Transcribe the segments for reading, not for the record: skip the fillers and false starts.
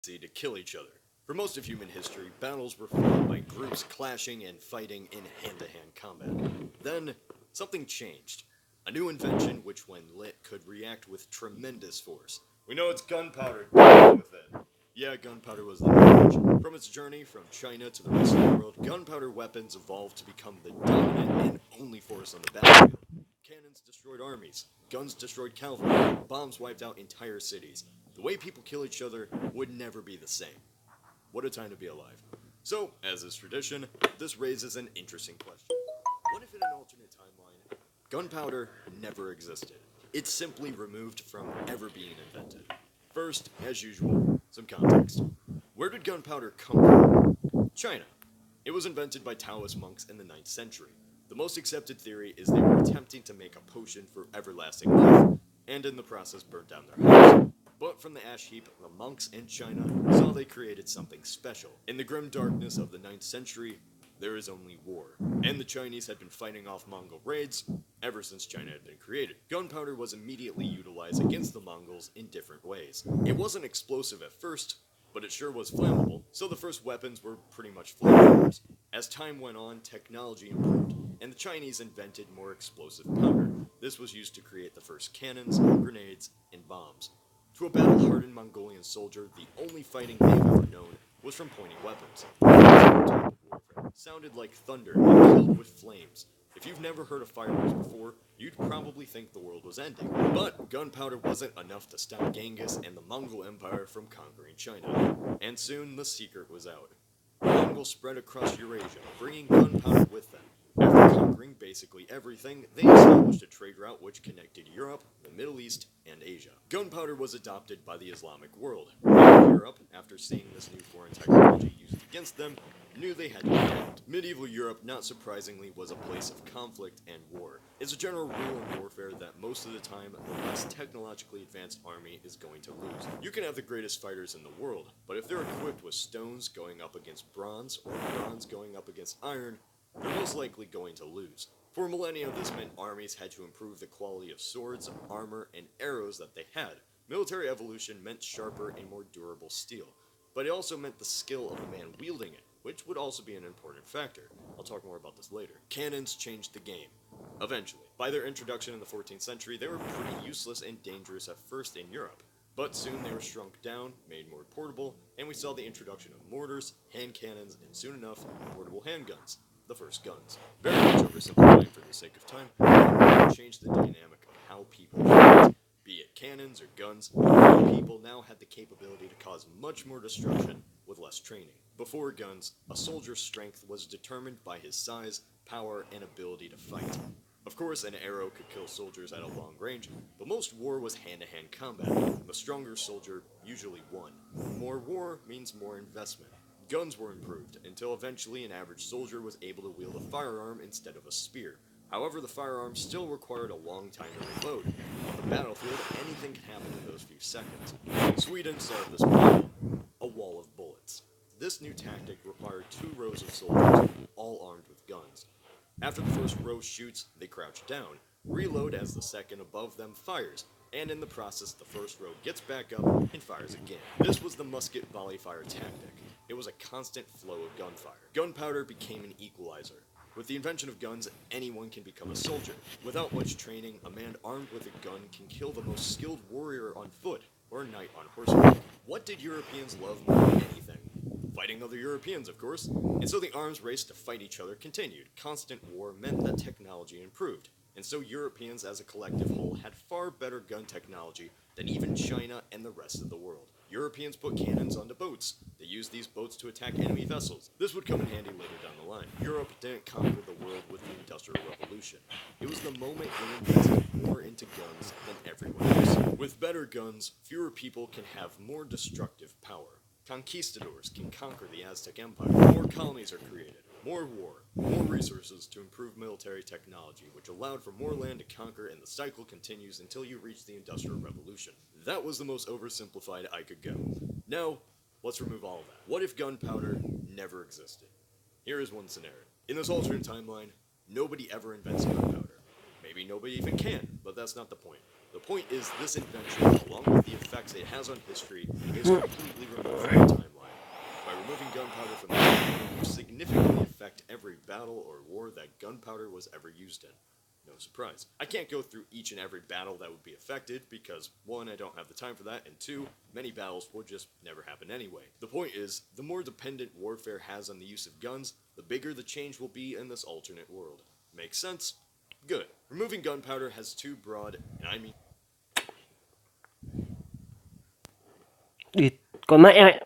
To kill each other. For most of human history, battles were fought by groups clashing and fighting in hand-to-hand combat. Then, something changed. A new invention which, when lit, could react with tremendous force. We know it's gunpowder. Deal with it. Yeah, gunpowder was the invention. From its journey from China to the rest of the world, gunpowder weapons evolved to become the dominant and only force on the battlefield. Cannons destroyed armies, guns destroyed cavalry, bombs wiped out entire cities. The way people kill each other would never be the same. What a time to be alive. So, as is tradition, this raises an interesting question. What if in an alternate timeline, gunpowder never existed? It's simply removed from ever being invented. First, as usual, some context. Where did gunpowder come from? China. It was invented by Taoist monks in the 9th century. The most accepted theory is they were attempting to make a potion for everlasting life, and in the process burnt down their house. But from the ash heap, the monks in China saw they created something special. In the grim darkness of the 9th century, there is only war. And the Chinese had been fighting off Mongol raids ever since China had been created. Gunpowder was immediately utilized against the Mongols in different ways. It wasn't explosive at first, but it sure was flammable, so the first weapons were pretty much flamethrowers. As time went on, technology improved, and the Chinese invented more explosive powder. This was used to create the first cannons, grenades, and bombs. To a battle-hardened Mongolian soldier, the only fighting they've ever known was from pointing weapons. This type of warfare sounded like thunder and killed with flames. If you've never heard of fireworks before, you'd probably think the world was ending. But gunpowder wasn't enough to stop Genghis and the Mongol Empire from conquering China. And soon the secret was out. The Mongols spread across Eurasia, bringing gunpowder with them. After conquering basically everything, they established a trade route which connected Europe, the Middle East, and Asia. Gunpowder was adopted by the Islamic world. Europe, after seeing this new foreign technology used against them, knew they had to adapt. Medieval Europe, not surprisingly, was a place of conflict and war. It's a general rule in warfare that most of the time, the less technologically advanced army is going to lose. You can have the greatest fighters in the world, but if they're equipped with stones going up against bronze, or bronze going up against iron, they're most likely going to lose. For millennia, this meant armies had to improve the quality of swords, armor, and arrows that they had. Military evolution meant sharper and more durable steel, but it also meant the skill of the man wielding it, which would also be an important factor. I'll talk more about this later. Cannons changed the game. Eventually. By their introduction in the 14th century, they were pretty useless and dangerous at first in Europe. But soon they were shrunk down, made more portable, and we saw the introduction of mortars, hand cannons, and soon enough, portable handguns. The first guns. Very much oversimplifying for the sake of time, but changed the dynamic of how people fought. Be it cannons or guns, people now had the capability to cause much more destruction with less training. Before guns, a soldier's strength was determined by his size, power, and ability to fight. Of course, an arrow could kill soldiers at a long range, but most war was hand-to-hand combat. The stronger soldier usually won. More war means more investment. Guns were improved, until eventually an average soldier was able to wield a firearm instead of a spear. However, the firearm still required a long time to reload. On the battlefield, anything can happen in those few seconds. Sweden solved this problem. A wall of bullets. This new tactic required 2 rows of soldiers, all armed with guns. After the first row shoots, they crouch down, reload as the second above them fires, and in the process the first row gets back up and fires again. This was the musket volley fire tactic. It was a constant flow of gunfire. Gunpowder became an equalizer. With the invention of guns, anyone can become a soldier. Without much training, a man armed with a gun can kill the most skilled warrior on foot, or a knight on horseback. What did Europeans love more than anything? Fighting other Europeans, of course. And so the arms race to fight each other continued. Constant war meant that technology improved. And so Europeans as a collective whole had far better gun technology than even China and the rest of the world. Europeans put cannons onto boats. They used these boats to attack enemy vessels. This would come in handy later down the line. Europe didn't conquer the world with the Industrial Revolution. It was the moment they invested more into guns than everyone else. With better guns, fewer people can have more destructive power. Conquistadors can conquer the Aztec Empire. More colonies are created. More war. More resources to improve military technology, which allowed for more land to conquer, and the cycle continues until you reach the Industrial Revolution. That was the most oversimplified I could go. Now, let's remove all of that. What if gunpowder never existed? Here is one scenario. In this alternate timeline, nobody ever invents gunpowder. Maybe nobody even can, but that's not the point. The point is, this invention, along with the effects it has on history, is completely removed from the timeline. By removing gunpowder from the timeline, you significantly affect every battle or war that gunpowder was ever used in. No surprise. I can't go through each and every battle that would be affected because, one, I don't have the time for that, and two, many battles would just never happen anyway. The point is, the more dependent warfare has on the use of guns, the bigger the change will be in this alternate world. Makes sense? Good. Removing gunpowder has too broad, and I mean Địt con mẹ mày.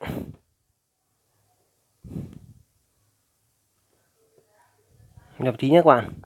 Nhập tí nhé các bạn.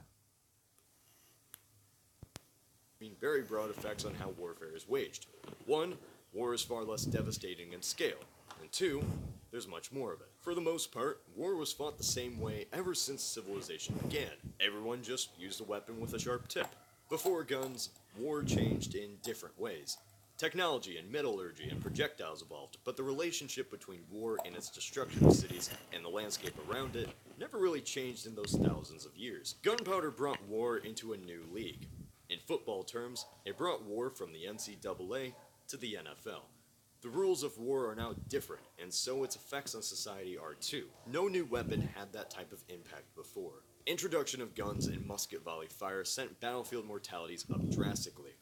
very broad effects on how warfare is waged. One, war is far less devastating in scale, and two, there's much more of it. For the most part, war was fought the same way ever since civilization began. Everyone just used a weapon with a sharp tip. Before guns, war changed in different ways. Technology and metallurgy and projectiles evolved, but the relationship between war and its destruction of cities and the landscape around it never really changed in those thousands of years. Gunpowder brought war into a new league. In football terms, it brought war from the NCAA to the NFL. The rules of war are now different, and so its effects on society are too. No new weapon had that type of impact before. Introduction of guns and musket volley fire sent battlefield mortalities up drastically.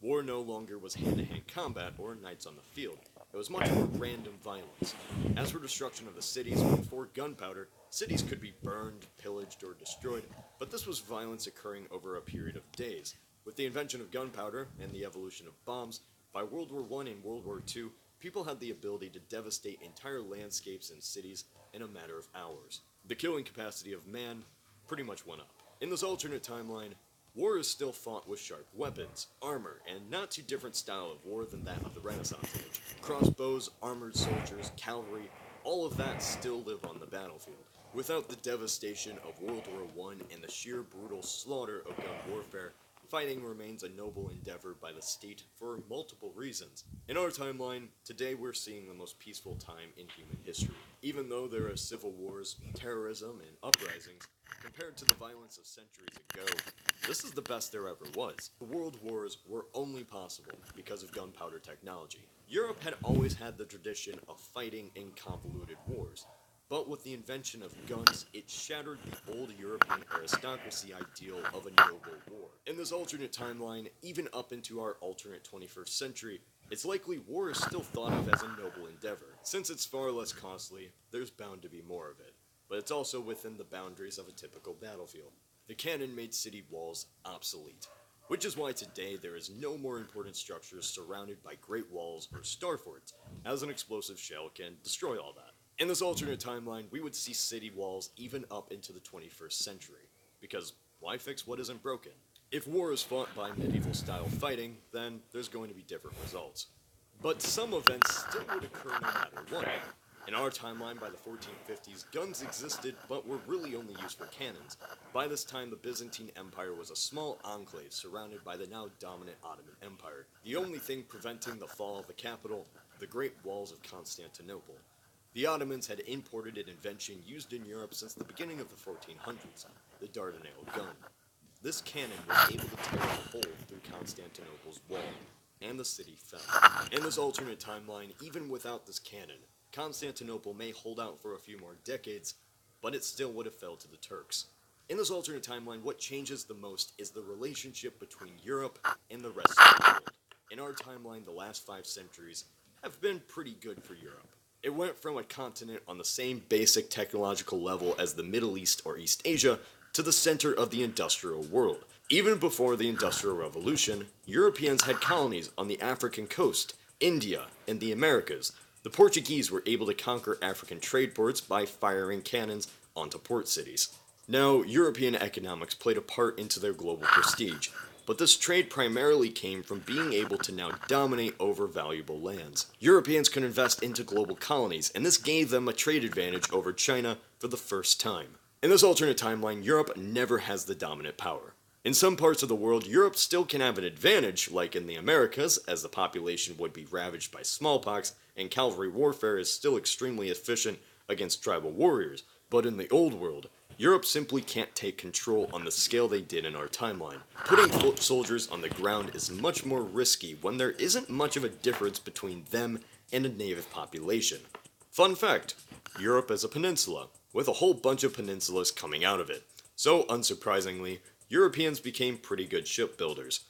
War no longer was hand-to-hand combat or knights on the field. It was much more random violence. As for destruction of the cities, before gunpowder, cities could be burned, pillaged, or destroyed, but this was violence occurring over a period of days. With the invention of gunpowder and the evolution of bombs, by World War I and World War II, people had the ability to devastate entire landscapes and cities in a matter of hours. The killing capacity of man pretty much went up. In this alternate timeline, war is still fought with sharp weapons, armor, and not too different style of war than that of the Renaissance age. Crossbows, armored soldiers, cavalry, all of that still live on the battlefield. Without the devastation of World War I and the sheer brutal slaughter of gun warfare, fighting remains a noble endeavor by the state for multiple reasons. In our timeline, today we're seeing the most peaceful time in human history. Even though there are civil wars, terrorism, and uprisings, compared to the violence of centuries ago, this is the best there ever was. The world wars were only possible because of gunpowder technology. Europe had always had the tradition of fighting in convoluted wars. But with the invention of guns, it shattered the old European aristocracy ideal of a noble war. In this alternate timeline, even up into our alternate 21st century, it's likely war is still thought of as a noble endeavor. Since it's far less costly, there's bound to be more of it. But it's also within the boundaries of a typical battlefield. The cannon made city walls obsolete, which is why today there is no more important structures surrounded by great walls or star forts, as an explosive shell can destroy all that. In this alternate timeline, we would see city walls even up into the 21st century, because why fix what isn't broken? If war is fought by medieval-style fighting, then there's going to be different results. But some events still would occur no matter what. In our timeline, by the 1450s, guns existed, but were really only used for cannons. By this time, the Byzantine Empire was a small enclave surrounded by the now dominant Ottoman Empire. The only thing preventing the fall of the capital, the Great Walls of Constantinople. The Ottomans had imported an invention used in Europe since the beginning of the 1400s, the Dardanelle gun. This cannon was able to tear a hole through Constantinople's wall, and the city fell. In this alternate timeline, even without this cannon, Constantinople may hold out for a few more decades, but it still would have fell to the Turks. In this alternate timeline, what changes the most is the relationship between Europe and the rest of the world. In our timeline, the last 5 centuries have been pretty good for Europe. It went from a continent on the same basic technological level as the Middle East or East Asia to the center of the industrial world. Even before the Industrial Revolution, Europeans had colonies on the African coast, India, and the Americas. The Portuguese were able to conquer African trade ports by firing cannons onto port cities. Now, European economics played a part into their global prestige, but this trade primarily came from being able to now dominate over valuable lands. Europeans could invest into global colonies, and this gave them a trade advantage over China for the first time. In this alternate timeline, Europe never has the dominant power. In some parts of the world, Europe still can have an advantage, like in the Americas, as the population would be ravaged by smallpox, and cavalry warfare is still extremely efficient against tribal warriors. But in the Old World, Europe simply can't take control on the scale they did in our timeline. Putting foot soldiers on the ground is much more risky when there isn't much of a difference between them and a native population. Fun fact, Europe is a peninsula, with a whole bunch of peninsulas coming out of it. So, unsurprisingly, Europeans became pretty good shipbuilders.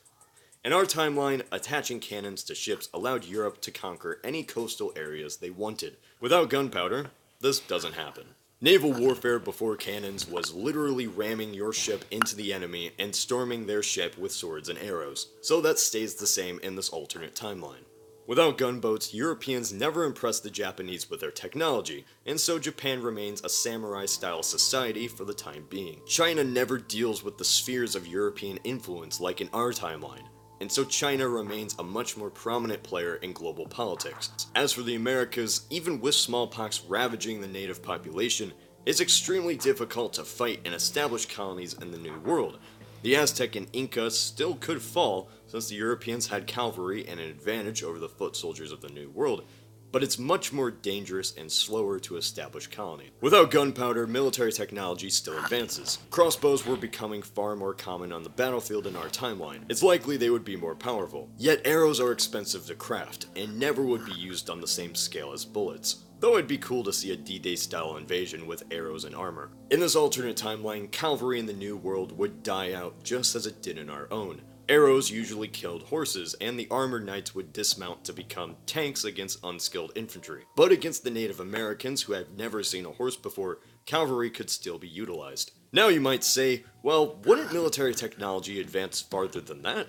In our timeline, attaching cannons to ships allowed Europe to conquer any coastal areas they wanted. Without gunpowder, this doesn't happen. Naval warfare before cannons was literally ramming your ship into the enemy and storming their ship with swords and arrows, so that stays the same in this alternate timeline. Without gunboats, Europeans never impressed the Japanese with their technology, and so Japan remains a samurai-style society for the time being. China never deals with the spheres of European influence like in our timeline, and so China remains a much more prominent player in global politics. As for the Americas, even with smallpox ravaging the native population, it's extremely difficult to fight and establish colonies in the New World. The Aztec and Inca still could fall, since the Europeans had cavalry and an advantage over the foot soldiers of the New World, but it's much more dangerous and slower to establish colonies. Without gunpowder, military technology still advances. Crossbows were becoming far more common on the battlefield in our timeline. It's likely they would be more powerful. Yet arrows are expensive to craft, and never would be used on the same scale as bullets. Though it'd be cool to see a D-Day style invasion with arrows and armor. In this alternate timeline, cavalry in the New World would die out just as it did in our own. Arrows usually killed horses, and the armored knights would dismount to become tanks against unskilled infantry. But against the Native Americans who have never seen a horse before, cavalry could still be utilized. Now you might say, well, wouldn't military technology advance farther than that?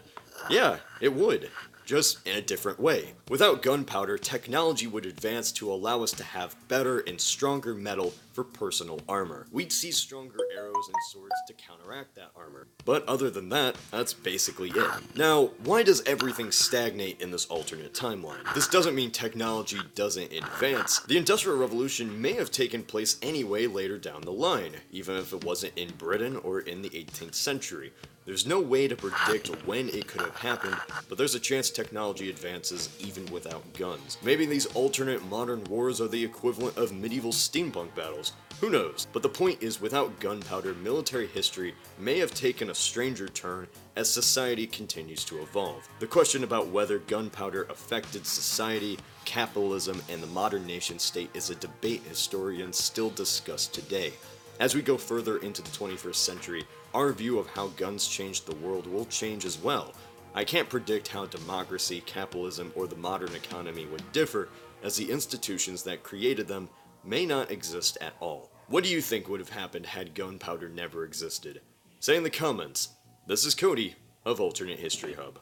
Yeah, it would. Just in a different way. Without gunpowder, technology would advance to allow us to have better and stronger metal for personal armor. We'd see stronger arrows and swords to counteract that armor. But other than that, that's basically it. Now, why does everything stagnate in this alternate timeline? This doesn't mean technology doesn't advance. The Industrial Revolution may have taken place anyway later down the line, even if it wasn't in Britain or in the 18th century. There's no way to predict when it could have happened, but there's a chance technology advances even without guns. Maybe these alternate modern wars are the equivalent of medieval steampunk battles. Who knows? But the point is, without gunpowder, military history may have taken a stranger turn as society continues to evolve. The question about whether gunpowder affected society, capitalism, and the modern nation state is a debate historians still discuss today. As we go further into the 21st century, our view of how guns changed the world will change as well. I can't predict how democracy, capitalism, or the modern economy would differ, as the institutions that created them may not exist at all. What do you think would have happened had gunpowder never existed? Say in the comments. This is Cody of Alternate History Hub.